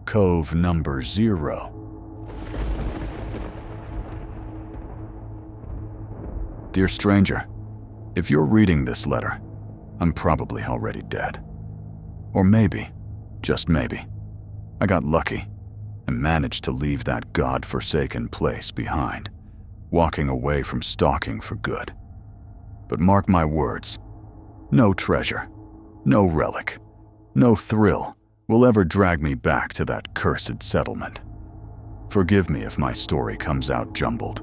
Cove number 0. Dear stranger, if you're reading this letter, I'm probably already dead. Or maybe, just maybe, I got lucky and managed to leave that God-forsaken place behind, walking away from stalking for good. But mark my words, no treasure, no relic, no thrill will ever drag me back to that cursed settlement. Forgive me if my story comes out jumbled.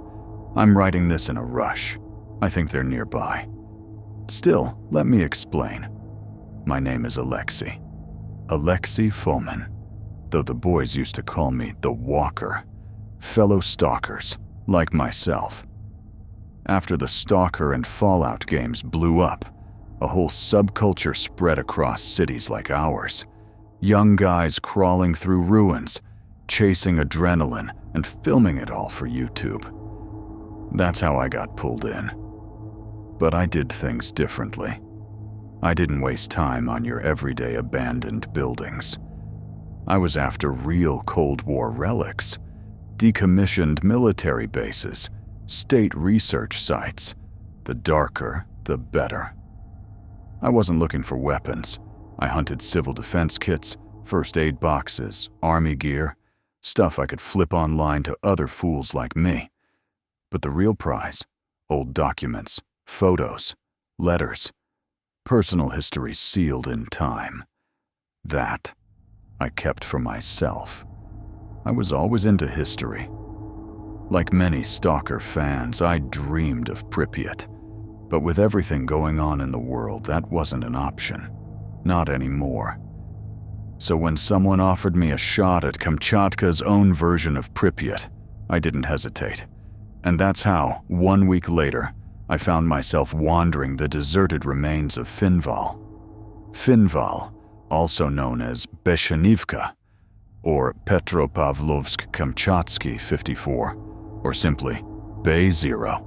I'm writing this in a rush. I think they're nearby. Still, let me explain. My name is Alexei. Alexei Fomin, though the boys used to call me the Walker. Fellow stalkers, like myself. After the Stalker and Fallout games blew up, a whole subculture spread across cities like ours. Young guys crawling through ruins, chasing adrenaline, and filming it all for YouTube. That's how I got pulled in. But I did things differently. I didn't waste time on your everyday abandoned buildings. I was after real Cold War relics, decommissioned military bases, state research sites. The darker, the better. I wasn't looking for weapons. I hunted civil defense kits, first aid boxes, army gear, stuff I could flip online to other fools like me. But the real prize, old documents, photos, letters, personal histories sealed in time. That I kept for myself. I was always into history. Like many Stalker fans, I dreamed of Pripyat. But with everything going on in the world, that wasn't an option. Not anymore. So when someone offered me a shot at Kamchatka's own version of Pripyat, I didn't hesitate. And that's how, 1 week later, I found myself wandering the deserted remains of Finval. Finval, also known as Beshenivka, or Petropavlovsk-Kamchatsky 54, or simply Bay 0.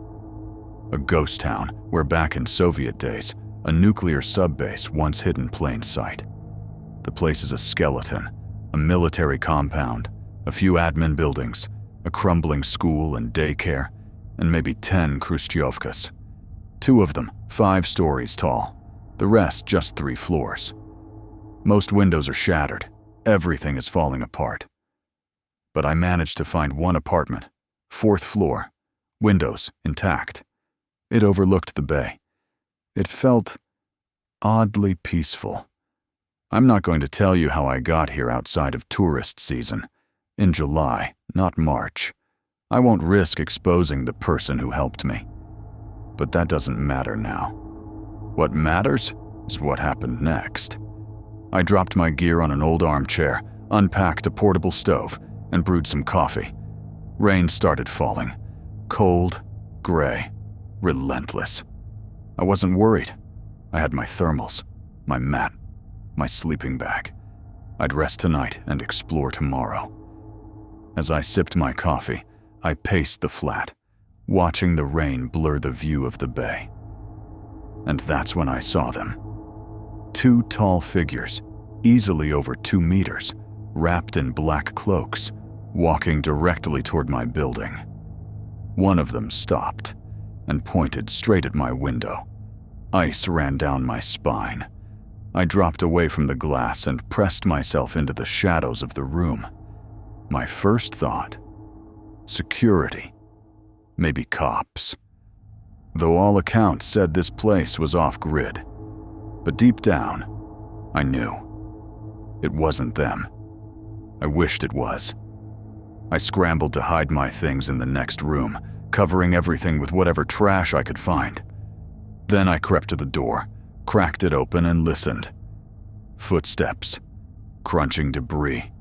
A ghost town where back in Soviet days, a nuclear subbase once hid in plain sight. The place is a skeleton, a military compound, a few admin buildings, a crumbling school and daycare, and maybe 10 Khrushchevkas. 2 of them 5 stories tall, the rest just 3 floors. Most windows are shattered, everything is falling apart. But I managed to find one apartment, 4th floor, windows intact. It overlooked the bay. It felt oddly peaceful. I'm not going to tell you how I got here outside of tourist season. In July, not March. I won't risk exposing the person who helped me. But that doesn't matter now. What matters is what happened next. I dropped my gear on an old armchair, unpacked a portable stove, and brewed some coffee. Rain started falling. Cold, gray, relentless. I wasn't worried. I had my thermals, my mat, my sleeping bag. I'd rest tonight and explore tomorrow. As I sipped my coffee, I paced the flat, watching the rain blur the view of the bay. And that's when I saw them. 2 tall figures, easily over 2 meters, wrapped in black cloaks, walking directly toward my building. One of them stopped and pointed straight at my window. Ice ran down my spine. I dropped away from the glass and pressed myself into the shadows of the room. My first thought, security, maybe cops. Though all accounts said this place was off-grid. But deep down, I knew. It wasn't them. I wished it was. I scrambled to hide my things in the next room, covering everything with whatever trash I could find. Then I crept to the door, cracked it open and listened. Footsteps, crunching debris,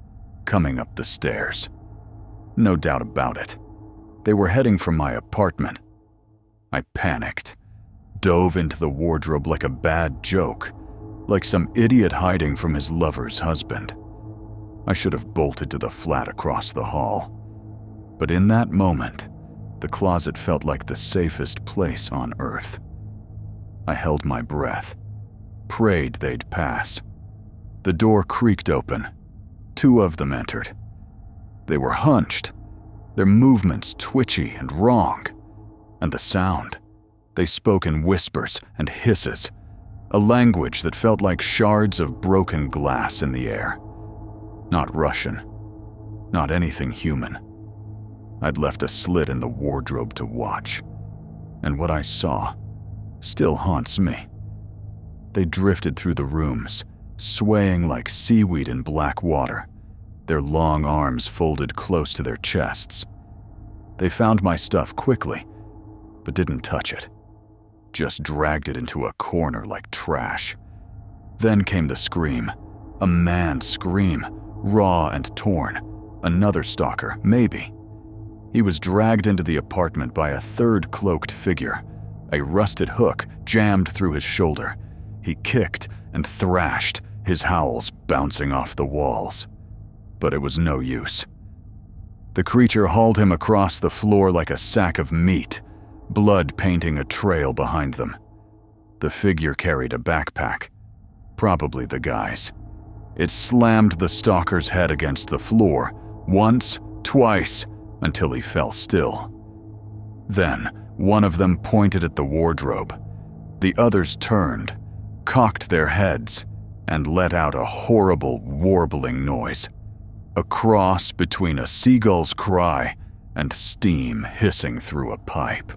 coming up the stairs. No doubt about it. They were heading for my apartment. I panicked, dove into the wardrobe like a bad joke, like some idiot hiding from his lover's husband. I should have bolted to the flat across the hall. But in that moment, the closet felt like the safest place on earth. I held my breath, prayed they'd pass. The door creaked open. 2 of them entered. They were hunched, their movements twitchy and wrong. And the sound. They spoke in whispers and hisses, a language that felt like shards of broken glass in the air. Not Russian, not anything human. I'd left a slit in the wardrobe to watch, and what I saw still haunts me. They drifted through the rooms, swaying like seaweed in black water, their long arms folded close to their chests. They found my stuff quickly, but didn't touch it. Just dragged it into a corner like trash. Then came the scream. A man's scream, raw and torn. Another stalker, maybe. He was dragged into the apartment by a third cloaked figure. A rusted hook jammed through his shoulder. He kicked and thrashed, his howls bouncing off the walls. But it was no use. The creature hauled him across the floor like a sack of meat, blood painting a trail behind them. The figure carried a backpack, probably the guy's. It slammed the stalker's head against the floor, once, twice, until he fell still. Then, one of them pointed at the wardrobe. The others turned, cocked their heads, and let out a horrible, warbling noise. A cross between a seagull's cry and steam hissing through a pipe.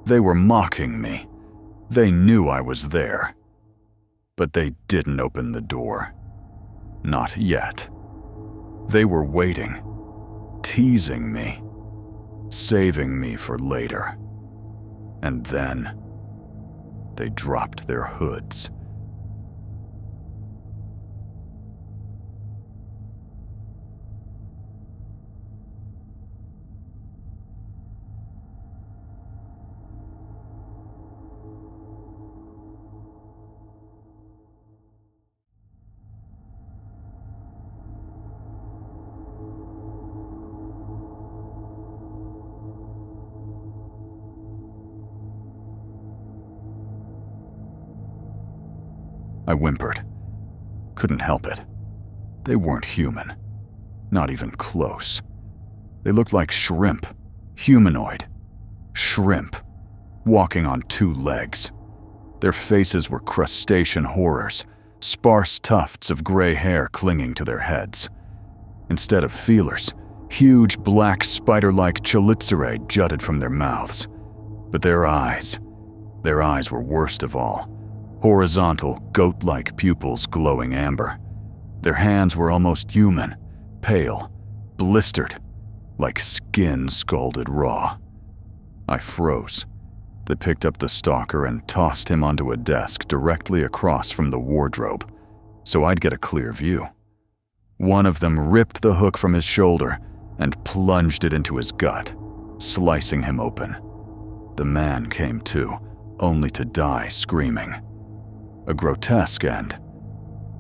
They were mocking me. They knew I was there. But they didn't open the door. Not yet. They were waiting, teasing me, saving me for later. And then, they dropped their hoods. I whimpered. Couldn't help it. They weren't human. Not even close. They looked like shrimp. Humanoid. Shrimp. Walking on 2 legs. Their faces were crustacean horrors, sparse tufts of gray hair clinging to their heads. Instead of feelers, huge black spider-like chelicerae jutted from their mouths. But their eyes were worst of all. Horizontal, goat-like pupils glowing amber. Their hands were almost human, pale, blistered, like skin scalded raw. I froze. They picked up the stalker and tossed him onto a desk directly across from the wardrobe, so I'd get a clear view. One of them ripped the hook from his shoulder and plunged it into his gut, slicing him open. The man came to, only to die screaming. A grotesque end.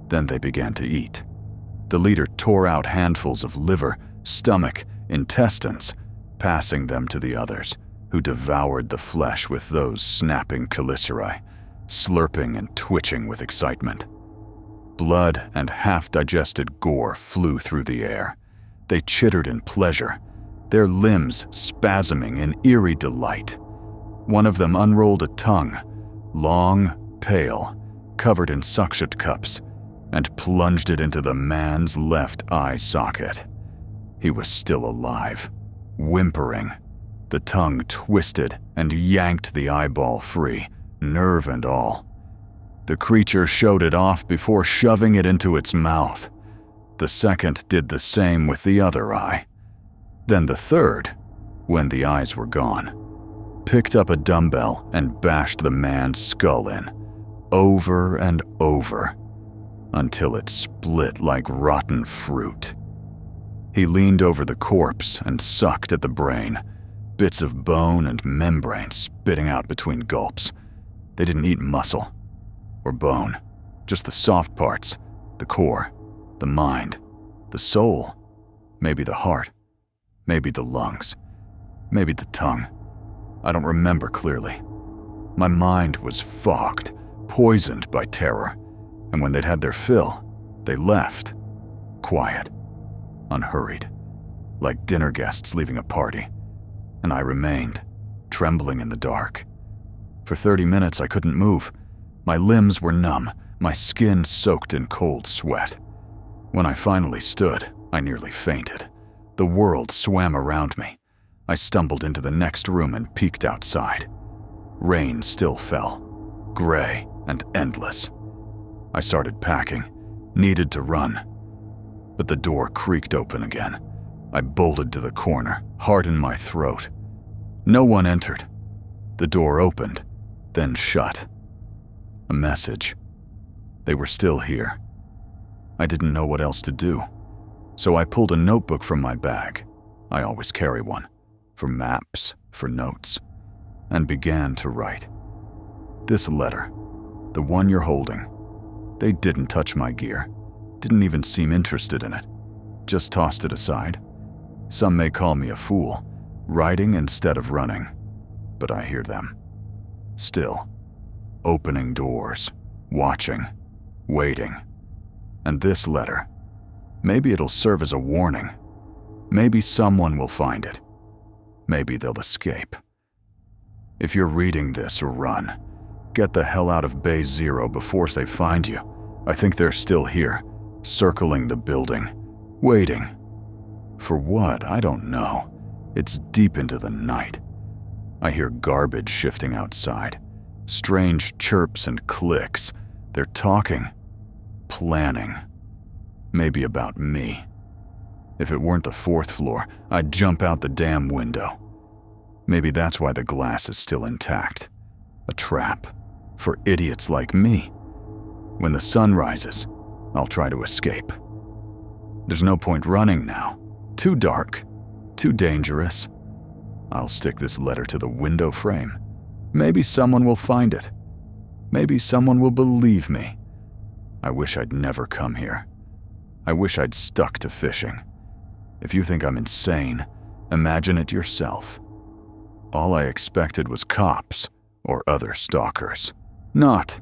Then they began to eat. The leader tore out handfuls of liver, stomach, intestines, passing them to the others, who devoured the flesh with those snapping chelicerae, slurping and twitching with excitement. Blood and half-digested gore flew through the air. They chittered in pleasure, their limbs spasming in eerie delight. One of them unrolled a tongue, long, pale, covered in suction cups, and plunged it into the man's left eye socket. He was still alive, whimpering. The tongue twisted and yanked the eyeball free, nerve and all. The creature showed it off before shoving it into its mouth. The second did the same with the other eye. Then the third, when the eyes were gone, picked up a dumbbell and bashed the man's skull in, over and over, until it split like rotten fruit. He leaned over the corpse and sucked at the brain, bits of bone and membrane spitting out between gulps. They didn't eat muscle or bone, just the soft parts, the core, the mind, the soul, maybe the heart, maybe the lungs, maybe the tongue. I don't remember clearly. My mind was fogged, poisoned by terror, and when they'd had their fill, they left, quiet, unhurried, like dinner guests leaving a party, and I remained, trembling in the dark. For 30 minutes I couldn't move. My limbs were numb, my skin soaked in cold sweat. When I finally stood, I nearly fainted. The world swam around me. I stumbled into the next room and peeked outside. Rain still fell, gray and endless. I started packing, needed to run. But the door creaked open again. I bolted to the corner, heart in my throat. No one entered. The door opened, then shut. A message. They were still here. I didn't know what else to do, so I pulled a notebook from my bag. I always carry one, for maps, for notes, and began to write. This letter, the one you're holding, they didn't touch my gear, didn't even seem interested in it, just tossed it aside. Some may call me a fool, writing instead of running, but I hear them. Still, opening doors, watching, waiting. And this letter, maybe it'll serve as a warning. Maybe someone will find it. Maybe they'll escape. If you're reading this, run. Get the hell out of Bay Zero before they find you. I think they're still here, circling the building, waiting. For what? I don't know. It's deep into the night. I hear garbage shifting outside. Strange chirps and clicks. They're talking, planning. Maybe about me. If it weren't the 4th floor, I'd jump out the damn window. Maybe that's why the glass is still intact. A trap for idiots like me. When the sun rises, I'll try to escape. There's no point running now. Too dark, too dangerous. I'll stick this letter to the window frame. Maybe someone will find it. Maybe someone will believe me. I wish I'd never come here. I wish I'd stuck to fishing. If you think I'm insane, imagine it yourself. All I expected was cops or other stalkers, not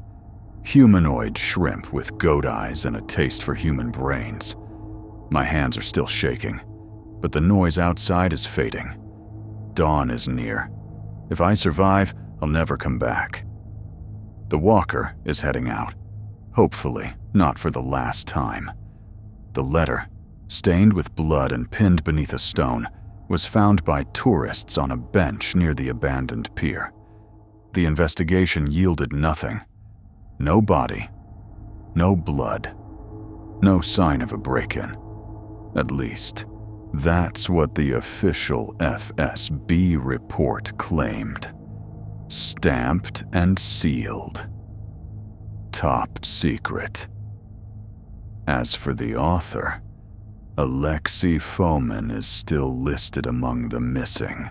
humanoid shrimp with goat eyes and a taste for human brains. My hands are still shaking, but the noise outside is fading. Dawn is near. If I survive, I'll never come back. The walker is heading out, hopefully not for the last time. The letter, stained with blood and pinned beneath a stone, was found by tourists on a bench near the abandoned pier. The investigation yielded nothing. No body, no blood, no sign of a break-in. At least, that's what the official FSB report claimed. Stamped and sealed. Top secret. As for the author, Alexei Fomin is still listed among the missing.